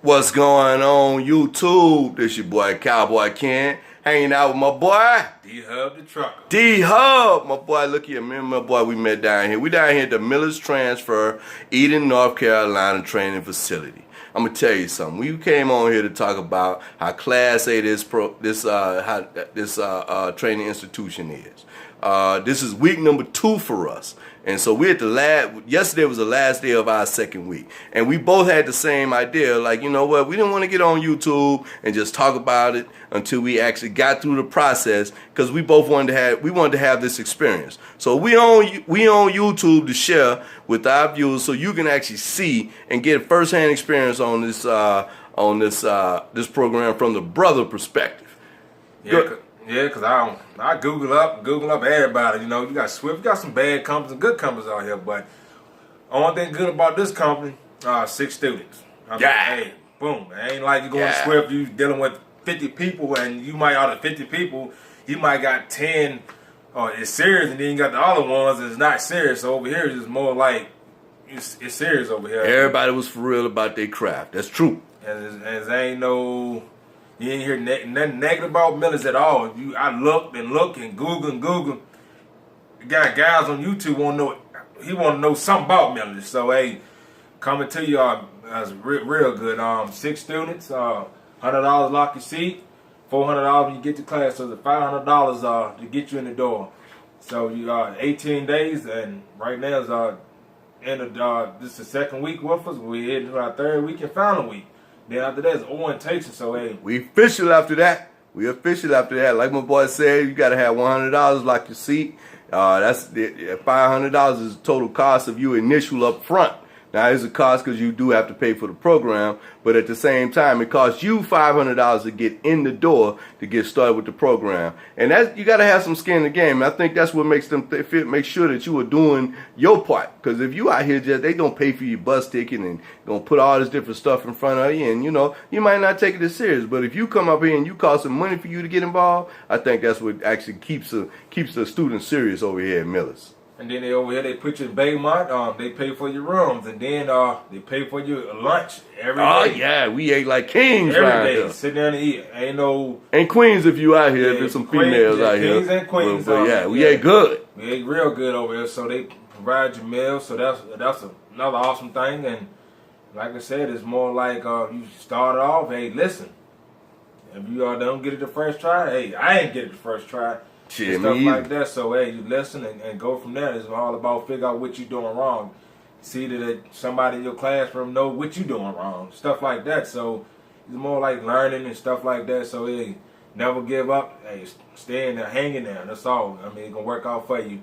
What's going on YouTube? This your boy Cowboy Ken, hanging out with my boy D-Hub the trucker. D-Hub, my boy. Look here, me and my boy, we met down here. We down here at the Millis Transfer, Eden, North Carolina training facility. I'm gonna tell you something. We came on here to talk about how Class A this training institution is. This is week number 2 for us. And so we're at the yesterday was the last day of our second week. And we both had the same idea, like, you know what, we didn't want to get on YouTube and just talk about it until we actually got through the process, because we both wanted to have this experience. So we on YouTube to share with our viewers so you can actually see and get first-hand experience on this this program from the brother perspective. Yeah, cause I Google up everybody. You know, you got Swift, you got some bad companies and good companies out here, but only thing good about this company, 6 students. Hey, boom. It ain't like you going to Swift, you dealing with 50 people, and you might out of 50 people, you might got 10 it's serious, and then you got the other ones that's not serious. So over here it's just more like it's serious over here. Everybody was for real about their craft. That's true. And there ain't no. You ain't hear nothing negative about Millis at all. I looked and Google. You got guys on YouTube want to know something about Millis. So hey, coming to you, that's real good. 6 students, $100 lock your seat, $400 when you get to class. So it's $500 to get you in the door. So you 18 days, and right now is this is the second week with us. We're heading to our 3rd week and final week. Then after that, it's orientation. So hey, we official after that. Like my boy said, you gotta have $100 like your seat. That's $500 is the total cost of you initial up front. Now it's a cost because you do have to pay for the program, but at the same time, it costs you $500 to get in the door to get started with the program. And that you got to have some skin in the game. And I think that's what makes them make sure that you are doing your part. Because if you out here they gonna pay for your bus ticket and gonna put all this different stuff in front of you, and you might not take it as serious. But if you come up here and you cost some money for you to get involved, I think that's what actually keeps the students serious over here at Millis. And then over here, they put you in Baymont. They pay for your rooms, and then they pay for your lunch every day. Oh yeah, we ate like kings every day. Sit down and eat. And queens if you out here. There's some females out here. Kings and queens. But yeah, we ate good. We ate real good over here. So they provide you meals. So that's another awesome thing. And like I said, it's more like you start off. Hey, listen. If you don't get it the first try, hey, I ain't get it the first try. Stuff like that. So hey, you listen and go from there. It's all about figure out what you're doing wrong. See that somebody in your classroom know what you're doing wrong. Stuff like that. So it's more like learning and stuff like that. So hey, never give up. Hey, stay in there, hanging there. That's all. I mean, it's gonna work out for you.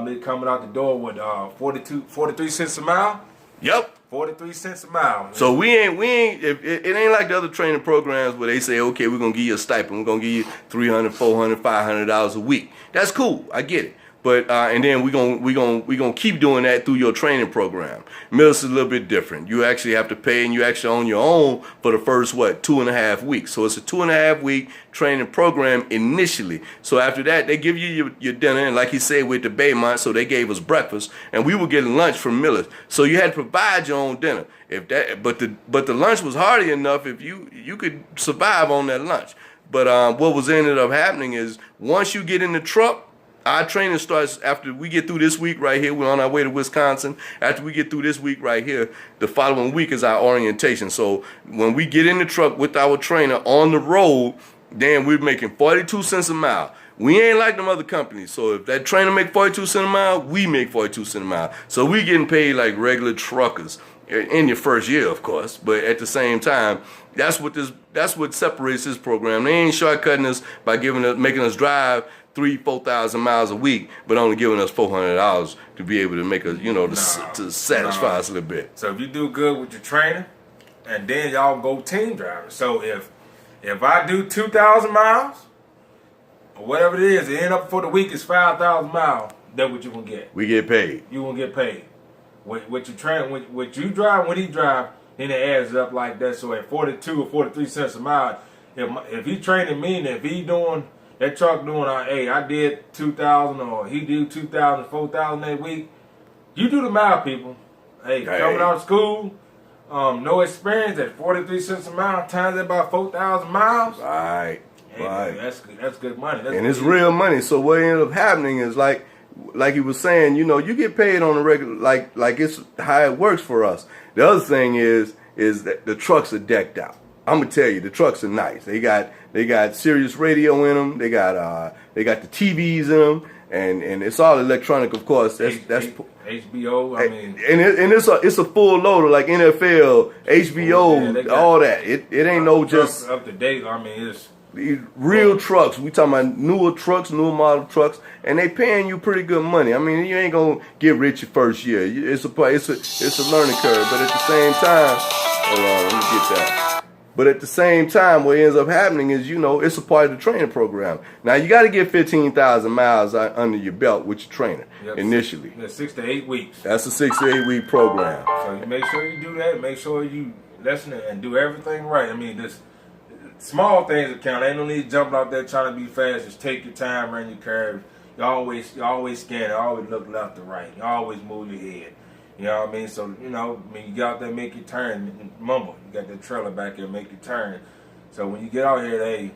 They coming out the door with 43 cents a mile. Yep. 43 cents a mile. So we ain't it ain't like the other training programs where they say, okay, we're gonna give you a stipend, we're gonna give you $300, $400, $500 a week. That's cool, I get it. But and then we gonna keep doing that through your training program. Millis is a little bit different. You actually have to pay, and you actually on your own for the first 2.5 weeks. So it's a 2.5 week training program initially. So after that, they give you your dinner, and like he said, with the Baymont, so they gave us breakfast, and we were getting lunch from Millis. So you had to provide your own dinner. But the lunch was hearty enough if you could survive on that lunch. But what was ended up happening is once you get in the truck. Our training starts after we get through this week right here. We're on our way to Wisconsin. After we get through this week right here, the following week is our orientation. So when we get in the truck with our trainer on the road, then we're making 42 cents a mile. We ain't like them other companies. So if that trainer make 42 cents a mile, we make 42 cents a mile. So we getting paid like regular truckers in your first year, of course. But at the same time, that's what separates this program. They ain't shortcutting us by making us drive 3,000-4,000 miles a week, but only giving us $400 to be able to make us, to satisfy us a little bit. So if you do good with your trainer, and then y'all go team driving. So if I do 2,000 miles, or whatever it is, it end up for the week is 5,000 miles. That's what you gonna get. We get paid. You gonna get paid. What you train, what you drive, when he drive, then it adds up like that. So at 42 or 43 cents a mile, if he training me, and if he doing that truck doing, hey, I did 2,000 or he do 2,000, 4,000 that week. You do the mile, people. Hey, coming out of school, no experience at 43 cents a mile times that by 4,000 miles. Right. Right. That's good money. And it's real money. So what ended up happening is like he was saying, you get paid on a regular, like it's how it works for us. The other thing is that the trucks are decked out. I'm gonna tell you, the trucks are nice. They got Sirius radio in them. They got the TVs in them, and it's all electronic, of course. That's HBO. I mean, and it's a full loader like NFL, HBO, all that. It ain't no just up to date. I mean, it's real trucks. We talking about newer trucks, newer model trucks, and they paying you pretty good money. I mean, you ain't gonna get rich your first year. It's a learning curve, but at the same time, hold on, let me get that. But at the same time, what ends up happening is, it's a part of the training program. Now, you got to get 15,000 miles under your belt with your trainer initially. 6 to 8 weeks. That's a 6 to 8 week program. So you make sure you do that. Make sure you listen and do everything right. I mean, this small things that count. Ain't no need jumping out there trying to be fast. Just take your time, run your curves. You always scan it. Always look left to right. You always move your head. You know what I mean? So, you get out there, make your turn. Remember, you got that trailer back there, make your turn. So when you get out here,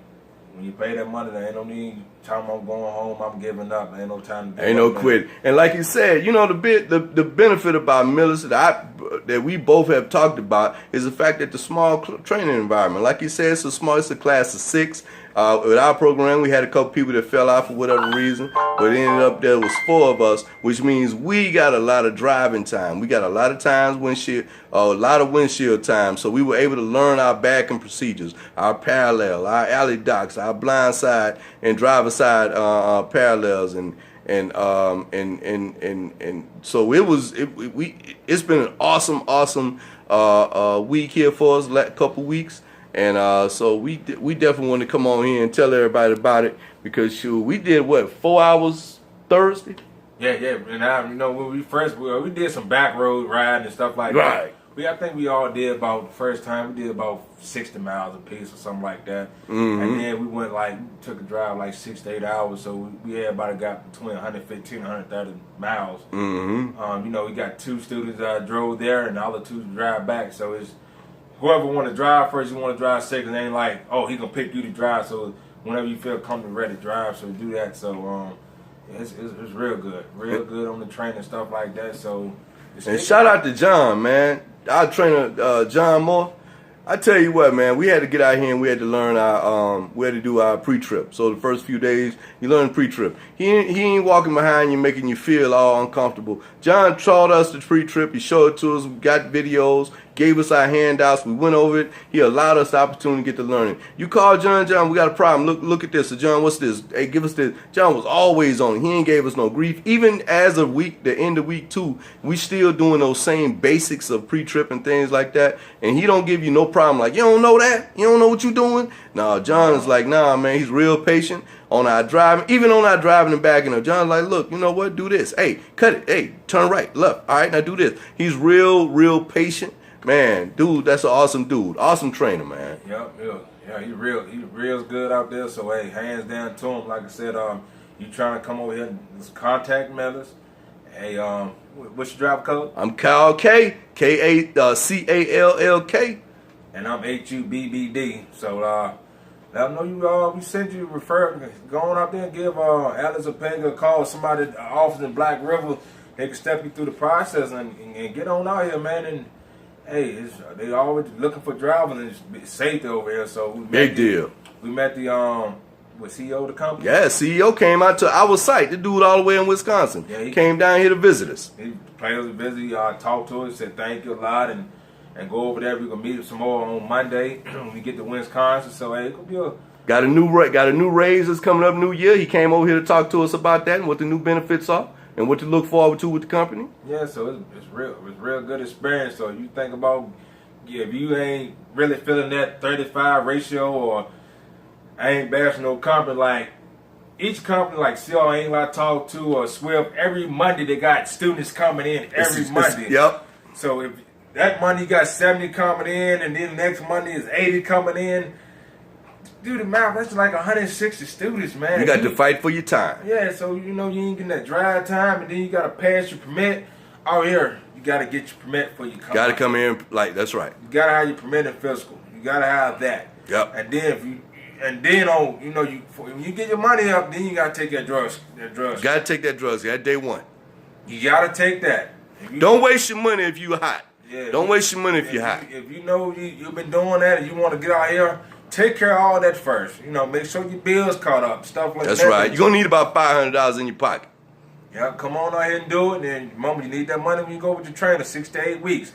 when you pay that money, there ain't no need. Time I'm going home, I'm giving up. Ain't no time to. Ain't no quit. And like you said, the benefit about Millis that we both have talked about is the fact that the small training environment, like you said, it's a class of 6. With our program, we had a couple people that fell out for whatever reason, but it ended up there was 4 of us, which means we got a lot of driving time. We got a lot of times a lot of windshield time, so we were able to learn our backing procedures, our parallel, our alley docks, our blind side and driver side parallels, and so it's been an awesome week here for us, couple weeks. And so we definitely want to come on here and tell everybody about it, because we did 4 hours Thursday? Yeah. And when we first we did some back road riding and stuff like that. I think we all did about the first time we did about 60 miles a piece or something like that. Mm-hmm. And then we went took a drive 6 to 8 hours, so everybody got between 115 and 130 miles. Mm-hmm. We got 2 students that drove there and the other 2 drive back, so it's whoever want to drive first, you want to drive second. It ain't like, he gonna pick you to drive. So whenever you feel comfortable, ready to drive, so do that. So it's real good on the train and stuff like that. So and shout out to John, man, our trainer, John Moore. I tell you what, man, we had to get out here and we had to learn we had to do our pre-trip. So the first few days, you learn pre-trip. He ain't walking behind you making you feel all uncomfortable. John taught us the pre-trip. He showed it to us. We got videos, gave us our handouts. We went over it. He allowed us the opportunity to get to learning. You call John, we got a problem. Look at this. So John, what's this? Hey, give us this. John was always on it. He ain't gave us no grief. Even as of the end of week 2, we still doing those same basics of pre-trip and things like that. And he don't give you no problem. Like, you don't know that? You don't know what you doing? No, John is like, nah, man. He's real patient on our driving, even on our driving and backing up. John's like, look, you know what? Do this. Hey, cut it. Hey, turn right, left. All right, now do this. He's real patient. Man, dude, that's an awesome dude. Awesome trainer, man. Yeah, he's real good out there. So, hey, hands down to him. Like I said, you trying to come over here and contact Millis. Hey, what's your driver code? I'm Cal K, Callk. And I'm HUBBD. So, let them know we sent you refer. Go on out there and give Alice or Pega a call. Somebody office in Black River. They can step you through the process and get on out here, man. And hey, they always looking for drivers and it's safety over here. So big deal. We met the CEO of the company. Yeah, CEO came out to our site. The dude all the way in Wisconsin. Yeah, he came down here to visit us. He played us busy. Talked to us, said thank you a lot, and go over there. We're gonna meet some more on Monday when we get to Wisconsin. So hey, it could be got a new raise that's coming up new year. He came over here to talk to us about that and what the new benefits are and what to look forward to with the company. Yeah, so it's real good experience. So you think about if you ain't really feeling that 35 ratio, or I ain't bashing no company, like each company like CR ain't I talk to or Swift, every Monday they got students coming in every Monday. Yep. So if that Monday you got 70 coming in, and then next Monday is 80 coming in. Do the math, that's like 160 students, man. You got to fight for your time. Yeah, so you ain't getting that drive time, and then you got to pass your permit. Out here, you got to get your permit for your car. Got to come in, like, that's right. You got to have your permit and physical. You got to have that. Yep. And then if you, and then on, you know, when you get your money up, then you got to take that drugs. Got to take that drugs. That day one. You got to take that. Don't waste your money if you hot. Yeah, don't waste your money if you're hot. If you know you've been doing that and you want to get out here, take care of all that first. You know, make sure your bills caught up, stuff like that. That's right. You're going to need about $500 in your pocket. Yeah, come on out here and do it. And remember, you need that money when you go with your trainer, 6 to 8 weeks.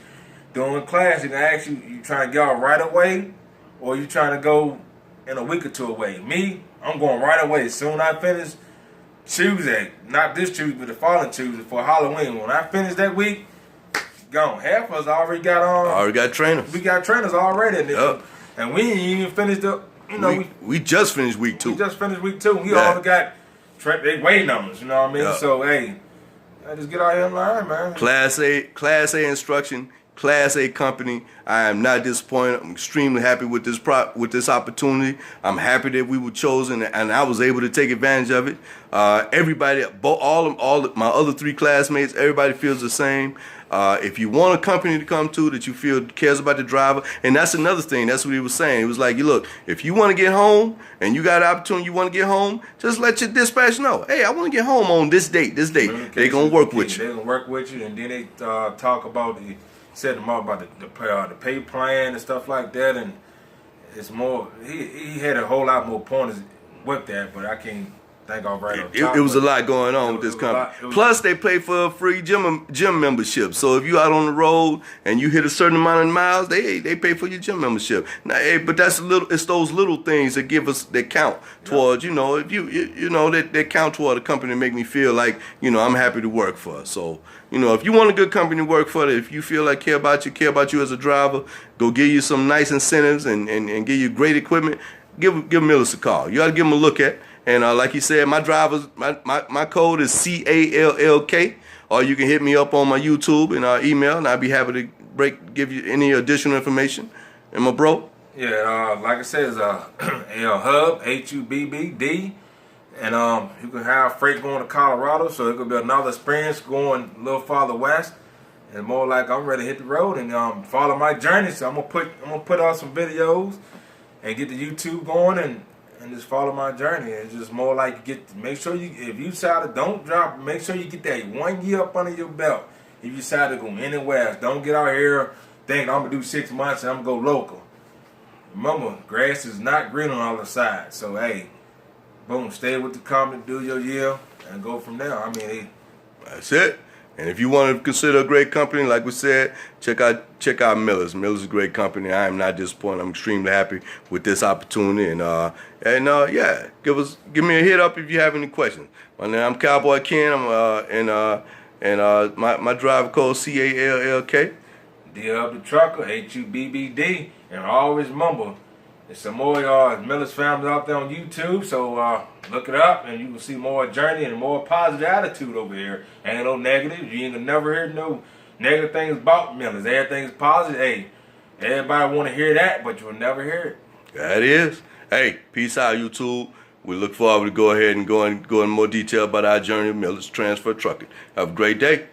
During class, you can ask you trying to get out right away or you trying to go in a week or two away. Me, I'm going right away. As soon as I finish Tuesday, not this Tuesday, but the following Tuesday for Halloween. When I finish that week, gone. Half of us already got on. Already got trainers. We got trainers already. Yep. And we ain't even finished the, you know. We just finished week 2. We just finished week 2. We all got they weight numbers, you know what I mean? Yep. So, hey, I just get out here and learn, man. Class A instruction, Class A company. I am not disappointed. I'm extremely happy with this opportunity. I'm happy that we were chosen and I was able to take advantage of it. Everybody, all my other 3 classmates, everybody feels the same. If you want a company to come to that you feel cares about the driver, and that's another thing, that's what he was saying. He was like, look, if you want to get home and you got an opportunity, you want to get home, just let your dispatch know. Hey, I want to get home on this date. They're going to work with you. They're going to work with you, and then they talk about said more about the pay plan and stuff like that, and it's more, he had a whole lot more pointers with that, but I can't think of right on top. It was a lot going on with this company. Plus, they pay for a free gym membership. So if you out on the road and you hit a certain amount of miles, they pay for your gym membership. Now, but it's those little things that that count towards, you know, if you know that count toward a company that make me feel like, you know, I'm happy to work for. So, you know, if you want a good company to work for, if you feel like care about you as a driver, go give you some nice incentives and give you great equipment, give Millis a call. You ought to give him a look at. And like he said, my code is CALLK, or you can hit me up on my YouTube and email, and I'll be happy to give you any additional information. And my bro? Yeah, like I said, it's Hub, HUBBD, and you can have freight going to Colorado, so it could be another experience going a little farther west, and more like I'm ready to hit the road and follow my journey. So I'm gonna put out some videos and get the YouTube going and just follow my journey. It's just more like make sure if you decide to don't drop, make sure you get that 1 year up under your belt. If you decide to go anywhere, don't get out here thinking I'm gonna do 6 months and I'm gonna go local. Remember, grass is not green on all the sides. So hey, boom, stay with the company, do your year, and go from there. I mean, that's it. And if you want to consider a great company, like we said, check out Millis. Millis is a great company. I am not disappointed. I'm extremely happy with this opportunity. And yeah, give me a hit up if you have any questions. My name, I'm Cowboy Ken. My driver code CALLK. D of the trucker, HUBBD, and always remember, there's some more Millis families out there on YouTube, so look it up and you will see more journey and more positive attitude over here. Ain't no negative. You ain't gonna never hear no negative things about Millis. Everything's positive. Hey, everybody want to hear that, but you'll never hear it. That is. Hey, peace out, YouTube. We look forward to go ahead and go in more detail about our journey of Millis Transfer Trucking. Have a great day.